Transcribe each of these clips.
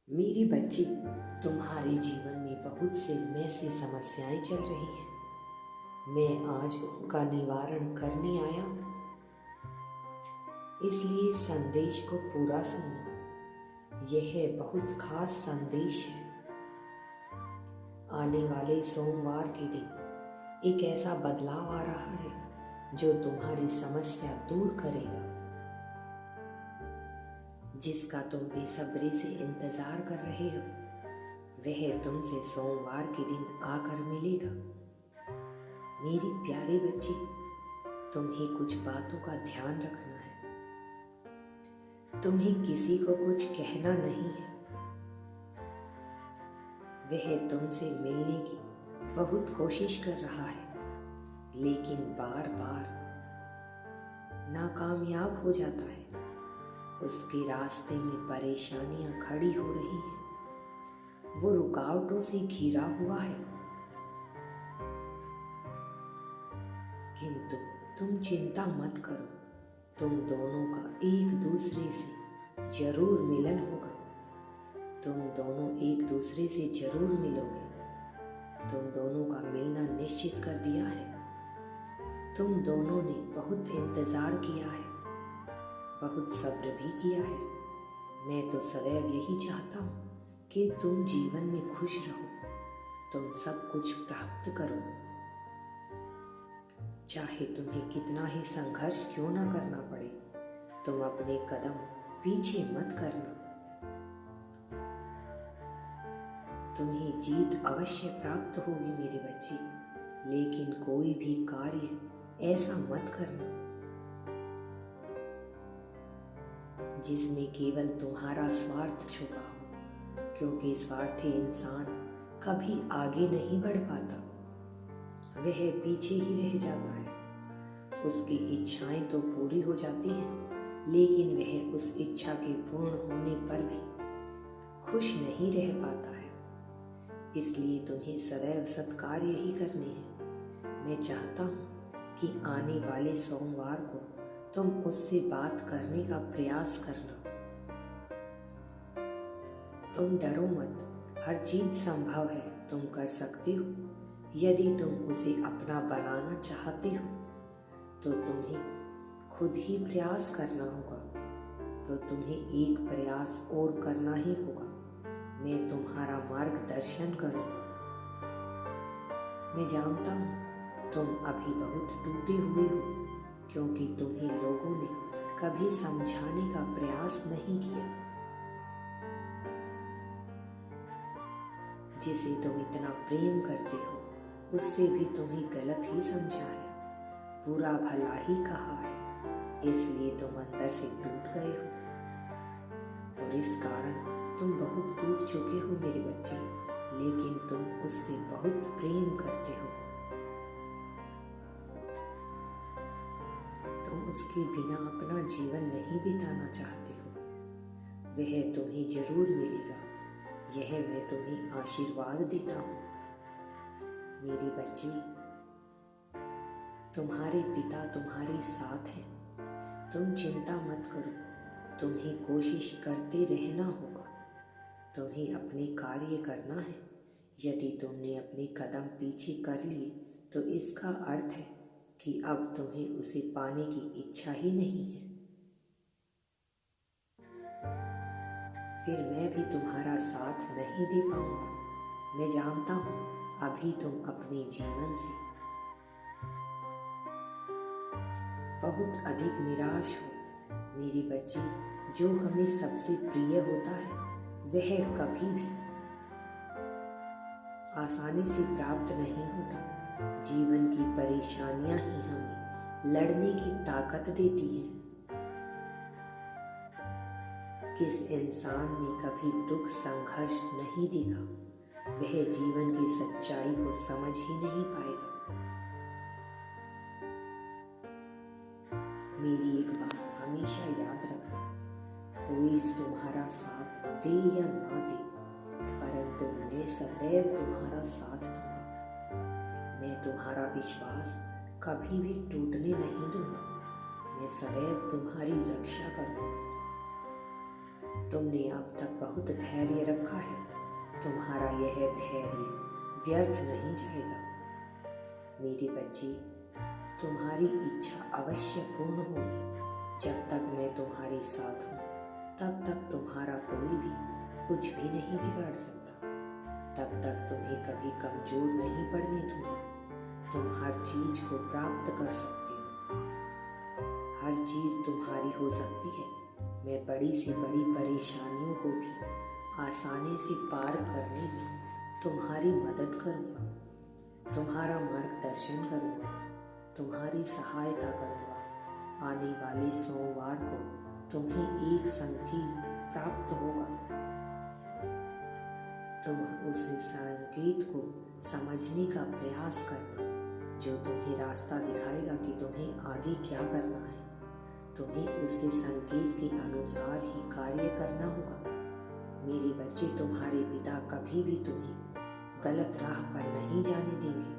मेरी बच्ची, तुम्हारे जीवन में बहुत से समस्याएं चल रही हैं। मैं आज उनका निवारण करने आया हूँ, इसलिए संदेश को पूरा सुनना। यह बहुत खास संदेश है। आने वाले सोमवार के दिन एक ऐसा बदलाव आ रहा है जो तुम्हारी समस्या दूर करेगा, जिसका तुम बेसब्री से इंतजार कर रहे हो। वह तुमसे सोमवार के दिन आकर मिलेगा। मेरी प्यारी बच्ची, तुम्हें कुछ बातों का ध्यान रखना है। तुम्हें किसी को कुछ कहना नहीं है। वह तुमसे मिलने की बहुत कोशिश कर रहा है, लेकिन बार बार नाकामयाब हो जाता है। उसके रास्ते में परेशानियां खड़ी हो रही हैं। वो रुकावटों से घिरा हुआ है, किंतु तुम चिंता मत करो। तुम दोनों का एक दूसरे से जरूर मिलन होगा। तुम दोनों एक दूसरे से जरूर मिलोगे। तुम दोनों का मिलना निश्चित कर दिया है। तुम दोनों ने बहुत इंतजार किया है, बहुत सब्र भी किया है। मैं तो सदैव यही चाहता हूँ कि तुम जीवन में खुश रहो, तुम सब कुछ प्राप्त करो। चाहे तुम्हें कितना ही संघर्ष क्यों ना करना पड़े, तुम अपने कदम पीछे मत करना। तुम्हें जीत अवश्य प्राप्त होगी मेरी बच्ची, लेकिन कोई भी कार्य ऐसा मत करना जिसमें केवल तुम्हारा स्वार्थ छुपा हो, क्योंकि स्वार्थी इंसान कभी आगे नहीं बढ़ पाता। वह पीछे ही रह जाता है। उसकी इच्छाएं तो पूरी हो जाती हैं, लेकिन वह उस इच्छा के पूर्ण होने पर भी खुश नहीं रह पाता है। इसलिए तुम्हें सदैव सत्कार्य ही करने हैं। मैं चाहता हूँ कि आने वाले सोमवार को तुम उससे बात करने का प्रयास करना। तुम डरो मत, हर चीज संभव है, तुम कर सकते हो। यदि तुम उसे अपना बनाना चाहते हो तो तुम्हें खुद ही प्रयास करना होगा। तो तुम्हें एक प्रयास और करना ही होगा। मैं तुम्हारा मार्गदर्शन करूंगा। मैं जानता हूँ तुम अभी बहुत टूटे हुए हो, क्योंकि तुम्हें लोगों ने कभी समझाने का प्रयास नहीं किया। जिसे तुम इतना प्रेम करते हो, उससे भी तुम्हें गलत ही समझा है, बुरा भला ही कहा है। इसलिए तुम अंदर से टूट गए हो, और इस कारण तुम बहुत टूट चुके हो मेरी बच्ची। लेकिन तुम उससे बहुत प्रेम करते हो। तुम उसके बिना अपना जीवन नहीं बिताना चाहते हो। वह तुम्हें जरूर मिलेगा, यह मैं तुम्हें आशीर्वाद देता हूँ मेरी बच्ची। तुम्हारे पिता तुम्हारे साथ हैं। तुम चिंता मत करो। तुम्हें कोशिश करते रहना होगा। तुम्हें अपने कार्य करना है। यदि तुमने अपने कदम पीछे कर लिए तो इसका अर्थ है कि अब तुम्हें उसे पाने की इच्छा ही नहीं है। फिर मैं भी तुम्हारा साथ नहीं दे पाऊंगा। मैं जानता हूँ अभी तुम अपने जीवन से बहुत अधिक निराश हो मेरी बच्ची। जो हमें सबसे प्रिय होता है वह कभी भी आसानी से प्राप्त नहीं होता। जीवन की परेशानियां ही हमें लड़ने की ताकत देती हैं। किस इंसान ने कभी दुख संघर्ष नहीं देखा, वह जीवन की सच्चाई को समझ ही नहीं पाएगा। मेरी एक बात हमेशा याद रखना, कोई तुम्हारा साथ दे या ना दे, परंतु मैं सदैव तुम्हारा साथ दूंगा। मैं तुम्हारा विश्वास कभी भी टूटने नहीं दूंगा। मैं सदैव तुम्हारी रक्षा करूंगा। तुमने अब तक बहुत धैर्य रखा है। तुम्हारा यह धैर्य व्यर्थ नहीं जाएगा। मेरी बच्ची, तुम्हारी इच्छा अवश्य पूर्ण होगी। जब तक मैं तुम्हारे साथ हूँ, तब तक तुम्हारा कोई भी कुछ भी नहीं बिगाड़ सकता। तब तक तुम्हें कभी कमजोर नहीं पड़ने दूंगा। तुम हर चीज को प्राप्त कर सकते हो। हर चीज तुम्हारी हो सकती है। मैं बड़ी से बड़ी परेशानियों को भी आसानी से पार करने में तुम्हारी मदद करूंगा। तुम्हारा मार्गदर्शन करूंगा। तुम्हारी सहायता करूंगा। आने वाले सोमवार को तुम्हें एक संकेत प्राप्त होगा। तुम उस संकेत को समझने का प्रयास करना, जो तुम्हें रास्ता दिखाएगा कि तुम्हें आगे क्या करना है। तुम्हें उस संकेत के अनुसार ही कार्य करना होगा। मेरे बच्चे, तुम्हारे पिता कभी भी तुम्हें गलत राह पर नहीं जाने देंगे।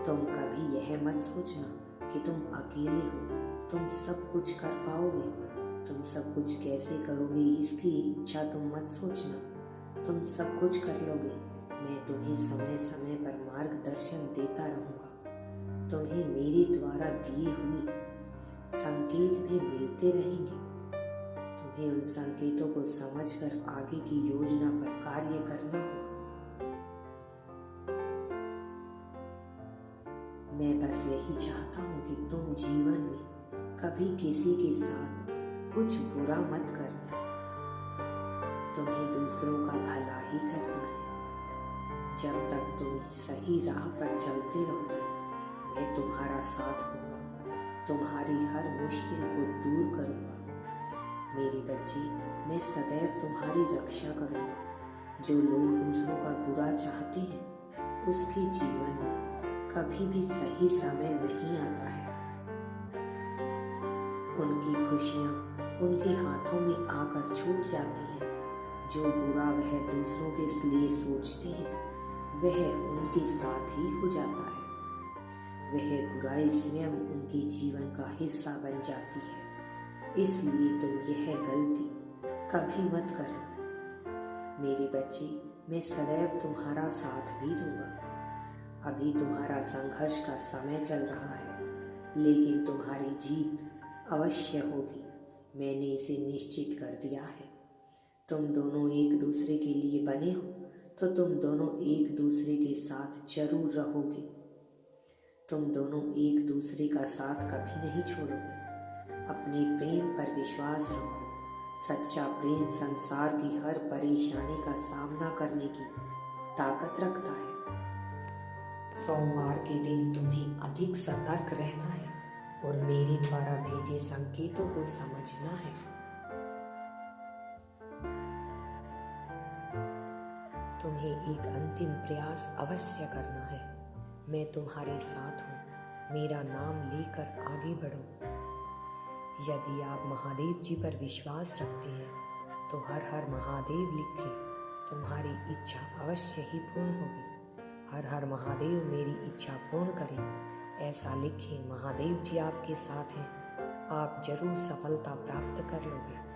तुम कभी यह मत सोचना कि तुम अकेले हो, तुम सब कुछ कर पाओगे। तुम सब कुछ कैसे करोगे इसकी इच्छा तुम मत सोचना। तुम सब कुछ कर लोगे। मैं तुम्हें समय समय पर मार्गदर्शन देता रहूंगा। तुम्हें मेरे द्वारा दिए हुए संकेत भी मिलते रहेंगे। तुम्हें उन संकेतों को समझकर आगे की योजना पर कार्य करना होगा। मैं बस यही चाहता हूँ कि तुम जीवन में कभी किसी के साथ कुछ बुरा मत करना। तुम्हें दूसरों का भला ही करना है। जब तक तुम सही राह पर चलते रहोगे, मैं तुम्हारा साथ दूंगा। तुम्हारी हर मुश्किल को दूर करूंगा। मेरी बच्ची, मैं सदैव तुम्हारी रक्षा करूंगा। जो लोग दूसरों का बुरा चाहते हैं, उसके जीवन में कभी भी सही समय नहीं आता है। उनकी खुशियां उनके हाथों में आकर छूट जाती हैं। जो बुरा वह दूसरों के लिए सोचते हैं, वह उनके साथ ही हो जाता है। वह बुराई स्वयं उनके जीवन का हिस्सा बन जाती है। इसलिए तुम यह गलती कभी मत करना। मेरे बच्चे, मैं सदैव तुम्हारा साथ भी दूंगा। अभी तुम्हारा संघर्ष का समय चल रहा है, लेकिन तुम्हारी जीत अवश्य होगी। मैंने इसे निश्चित कर दिया है। तुम दोनों एक दूसरे के लिए बने हो, तो तुम दोनों एक दूसरे के साथ जरूर रहोगे। तुम दोनों एक दूसरे का साथ कभी नहीं छोड़ोगे। अपने प्रेम पर विश्वास रखो। सच्चा प्रेम संसार की हर परेशानी का सामना करने की ताकत रखता है। सोमवार के दिन तुम्हें अधिक सतर्क रहना है और मेरे द्वारा भेजे संकेतों को समझना है। तुम्हें एक अंतिम प्रयास अवश्य करना है। मैं तुम्हारे साथ हूँ। मेरा नाम लेकर आगे बढ़ो। यदि आप महादेव जी पर विश्वास रखते हैं, तो हर हर महादेव लिखें। तुम्हारी इच्छा अवश्य ही पूर्ण होगी। हर हर महादेव मेरी इच्छा पूर्ण करें, ऐसा लिखें। महादेव जी आपके साथ हैं। आप जरूर सफलता प्राप्त कर लोगे।